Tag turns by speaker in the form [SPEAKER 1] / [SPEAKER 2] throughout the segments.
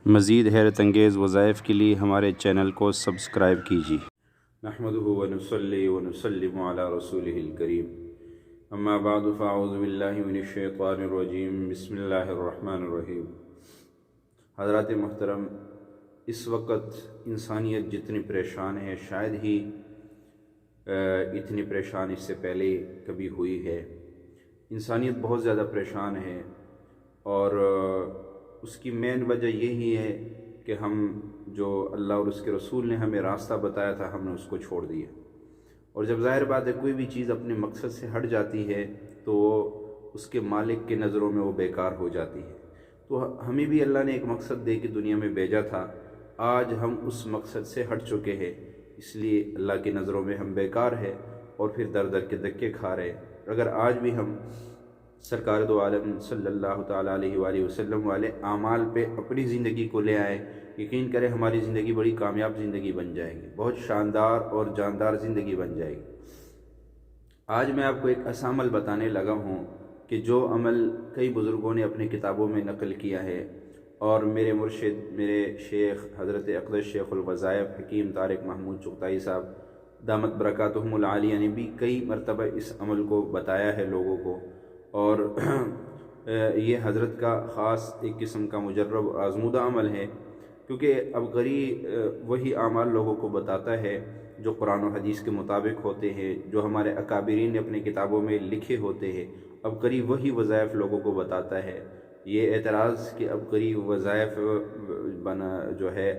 [SPEAKER 1] مزید حیرت انگیز وظائف کے لیے ہمارے چینل کو سبسکرائب کیجیے۔ نحمدہ ونصلی ونسلم علی رسولہ الکریم، اما بعد فاعوذ باللہ من الشیطان الرجیم، بسم اللہ الرحمن الرحیم۔ حضرات محترم، اس وقت انسانیت جتنی پریشان ہے شاید ہی اتنی پریشان اس سے پہلے کبھی ہوئی ہے۔ انسانیت بہت زیادہ پریشان ہے اور اس کی مین وجہ یہی ہے کہ ہم جو اللہ اور اس کے رسول نے ہمیں راستہ بتایا تھا ہم نے اس کو چھوڑ دیا، اور جب ظاہر بات ہے کوئی بھی چیز اپنے مقصد سے ہٹ جاتی ہے تو اس کے مالک کے نظروں میں وہ بیکار ہو جاتی ہے۔ تو ہمیں بھی اللہ نے ایک مقصد دے کے دنیا میں بھیجا تھا، آج ہم اس مقصد سے ہٹ چکے ہیں، اس لیے اللہ کی نظروں میں ہم بیکار ہے اور پھر در در کے دھکے کھا رہے ہیں۔ اگر آج بھی ہم سرکار دو عالم صلی اللہ تعالیٰ علیہ وآلہ وسلم والے اعمال پہ اپنی زندگی کو لے آئیں، یقین کریں ہماری زندگی بڑی کامیاب زندگی بن جائے گی، بہت شاندار اور جاندار زندگی بن جائے گی۔ آج میں آپ کو ایک ایسا عمل بتانے لگا ہوں کہ جو عمل کئی بزرگوں نے اپنے کتابوں میں نقل کیا ہے، اور میرے مرشد میرے شیخ حضرت اقدس شیخ الوظائف حکیم طارق محمود چغتائی صاحب دامت برکاتہم العالیہ نے بھی کئی مرتبہ اس عمل کو بتایا ہے لوگوں کو، اور یہ حضرت کا خاص ایک قسم کا مجرب اور آزمودہ عمل ہے، کیونکہ عبقری وہی اعمال لوگوں کو بتاتا ہے جو قرآن و حدیث کے مطابق ہوتے ہیں، جو ہمارے اکابرین نے اپنے کتابوں میں لکھے ہوتے ہیں۔ عبقری وہی وظائف لوگوں کو بتاتا ہے۔ یہ اعتراض کہ عبقری وظائف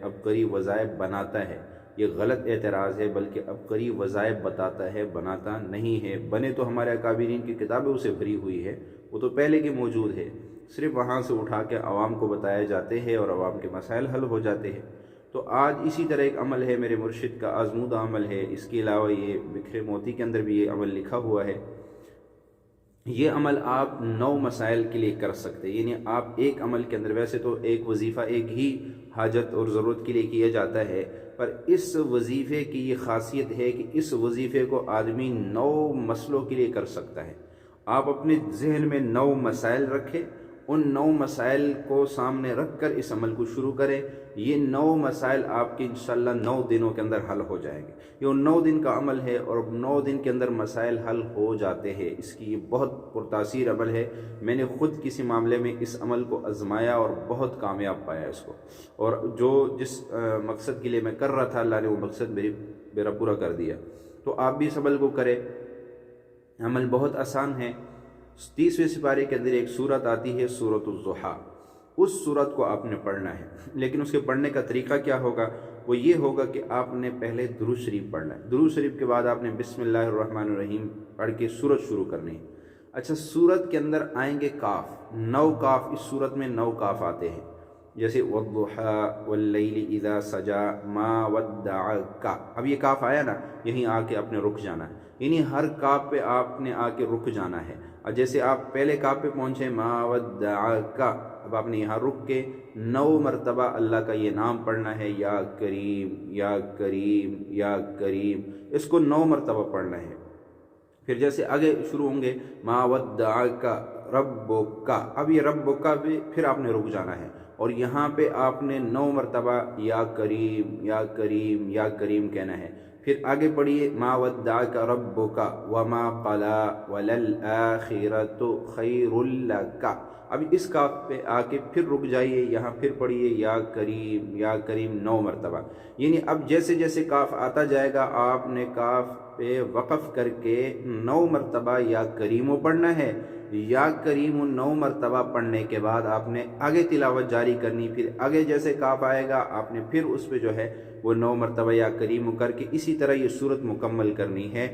[SPEAKER 1] عبقری وظائف بناتا ہے، یہ غلط اعتراض ہے، بلکہ عبقری وظائف بتاتا ہے، بناتا نہیں ہے۔ بنے تو ہمارے اکابرین کی کتابیں اسے بھری ہوئی ہے، وہ تو پہلے کی موجود ہے، صرف وہاں سے اٹھا کے عوام کو بتائے جاتے ہیں اور عوام کے مسائل حل ہو جاتے ہیں۔ تو آج اسی طرح ایک عمل ہے میرے مرشد کا آزمودہ عمل ہے، اس کے علاوہ یہ بکھرے موتی کے اندر بھی یہ عمل لکھا ہوا ہے۔ یہ عمل آپ 9 مسائل کے لیے کر سکتے ہیں، یعنی آپ ایک عمل کے اندر، ویسے تو ایک وظیفہ ایک ہی حاجت اور ضرورت کے لیے کیا جاتا ہے، پر اس وظیفے کی یہ خاصیت ہے کہ اس وظیفے کو آدمی 9 مسئلوں کے لیے کر سکتا ہے۔ آپ اپنے ذہن میں 9 مسائل رکھیں، ان 9 مسائل کو سامنے رکھ کر اس عمل کو شروع کریں۔ یہ 9 مسائل آپ کے انشاءاللہ 9 دنوں کے اندر حل ہو جائیں گے۔ یہ 9 دن کا عمل ہے اور 9 دن کے اندر مسائل حل ہو جاتے ہیں۔ اس کی یہ بہت پرتاثیر عمل ہے، میں نے خود کسی معاملے میں اس عمل کو آزمایا اور بہت کامیاب پایا اس کو، اور جس مقصد کے لیے میں کر رہا تھا اللہ نے وہ مقصد میرا پورا کر دیا۔ تو آپ بھی اس عمل کو کریں۔ عمل بہت آسان ہے۔ 30ویں سپارے کے اندر ایک سورت آتی ہے سورۃ الضحیٰ، اس سورت کو آپ نے پڑھنا ہے، لیکن اس کے پڑھنے کا طریقہ کیا ہوگا؟ وہ یہ ہوگا کہ آپ نے پہلے درود شریف پڑھنا ہے، درود شریف کے بعد آپ نے بسم اللہ الرحمن الرحیم پڑھ کے سورت شروع کرنی ہے۔ اچھا، سورت کے اندر آئیں گے کاف، 9 کاف، اس سورت میں 9 کاف آتے ہیں، جیسے والضحیٰ واللیل اذا سجا ما ودعک۔ اب یہ کاف آیا نا، یہیں آ کے آپ نے رک جانا ہے، یعنی ہر کاف پہ آپ نے آ کے رک جانا ہے۔ اور جیسے آپ پہلے کاف پہ پہنچے ما ودعک، اب آپ نے یہاں رک کے 9 مرتبہ اللہ کا یہ نام پڑھنا ہے، یا کریم یا کریم یا کریم، اس کو 9 مرتبہ پڑھنا ہے۔ پھر جیسے آگے شروع ہوں گے ما ودعک ربک، اب یہ ربک بھی پھر آپ نے رک جانا ہے، اور یہاں پہ آپ نے 9 مرتبہ یا کریم یا کریم یا کریم کہنا ہے۔ پھر آگے پڑھیے ما ودعک ربک وما قلی وللآخرۃ خیر لک، اب اس کاف پہ آ کے پھر رک جائیے، یہاں پھر پڑھیے یا کریم 9 مرتبہ، یعنی اب جیسے جیسے کاف آتا جائے گا آپ نے کاف پہ وقف کر کے 9 مرتبہ یا کریمو پڑھنا ہے۔ یا کریم 9 مرتبہ پڑھنے کے بعد آپ نے آگے تلاوت جاری کرنی، پھر آگے جیسے کاف آئے گا آپ نے پھر اس پہ وہ 9 مرتبہ یا کریم کر کے اسی طرح یہ صورت مکمل کرنی ہے۔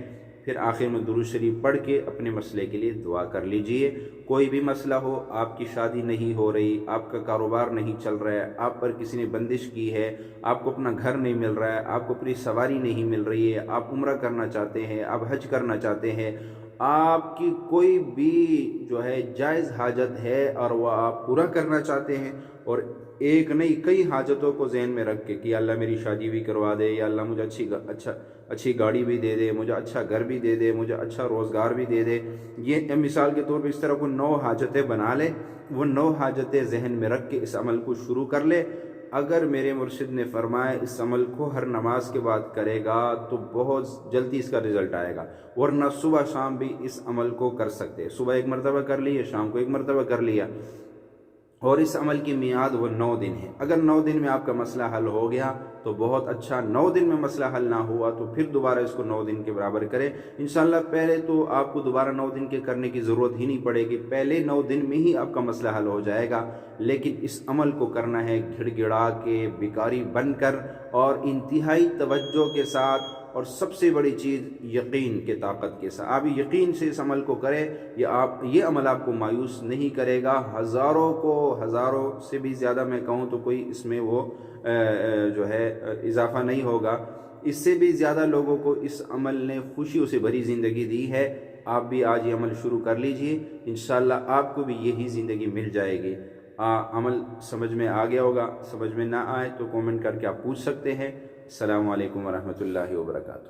[SPEAKER 1] پھر آخر میں درود شریف پڑھ کے اپنے مسئلے کے لیے دعا کر لیجئے۔ کوئی بھی مسئلہ ہو، آپ کی شادی نہیں ہو رہی، آپ کا کاروبار نہیں چل رہا ہے، آپ پر کسی نے بندش کی ہے، آپ کو اپنا گھر نہیں مل رہا ہے، آپ کو اپنی سواری نہیں مل رہی ہے، آپ عمرہ کرنا چاہتے ہیں، آپ حج کرنا چاہتے ہیں، آپ کی کوئی بھی جائز حاجت ہے اور وہ آپ پورا کرنا چاہتے ہیں، اور ایک نہیں کئی حاجتوں کو ذہن میں رکھ کے کہ یا اللہ میری شادی بھی کروا دے، یا اللہ مجھے اچھی گاڑی بھی دے دے، مجھے اچھا گھر بھی دے دے، مجھے اچھا روزگار بھی دے دے، یہ مثال کے طور پہ اس طرح کو 9 حاجتیں بنا لے، وہ 9 حاجتیں ذہن میں رکھ کے اس عمل کو شروع کر لے۔ اگر میرے مرشد نے فرمایا اس عمل کو ہر نماز کے بعد کرے گا تو بہت جلدی اس کا رزلٹ آئے گا، ورنہ صبح شام بھی اس عمل کو کر سکتے، صبح ایک مرتبہ کر لیا، شام کو ایک مرتبہ کر لیا، اور اس عمل کی میعاد وہ 9 دن ہے۔ اگر 9 دن میں آپ کا مسئلہ حل ہو گیا تو بہت اچھا، 9 دن میں مسئلہ حل نہ ہوا تو پھر دوبارہ اس کو 9 دن کے برابر کرے انشاءاللہ۔ پہلے تو آپ کو دوبارہ 9 دن کے کرنے کی ضرورت ہی نہیں پڑے گی، پہلے 9 دن میں ہی آپ کا مسئلہ حل ہو جائے گا، لیکن اس عمل کو کرنا ہے گھڑ گڑا کے، بیکاری بن کر، اور انتہائی توجہ کے ساتھ، اور سب سے بڑی چیز یقین کے طاقت کے ساتھ۔ آپ یقین سے اس عمل کو کریں، یہ عمل آپ کو مایوس نہیں کرے گا۔ ہزاروں سے بھی زیادہ میں کہوں تو کوئی اس میں وہ جو ہے اضافہ نہیں ہوگا، اس سے بھی زیادہ لوگوں کو اس عمل نے خوشیوں سے بھری زندگی دی ہے۔ آپ بھی آج یہ عمل شروع کر لیجئے، انشاءاللہ آپ کو بھی یہی زندگی مل جائے گی۔ عمل سمجھ میں آ گیا ہوگا، سمجھ میں نہ آئے تو کومنٹ کر کے آپ پوچھ سکتے ہیں۔ السلام علیکم ورحمۃ اللہ وبرکاتہ۔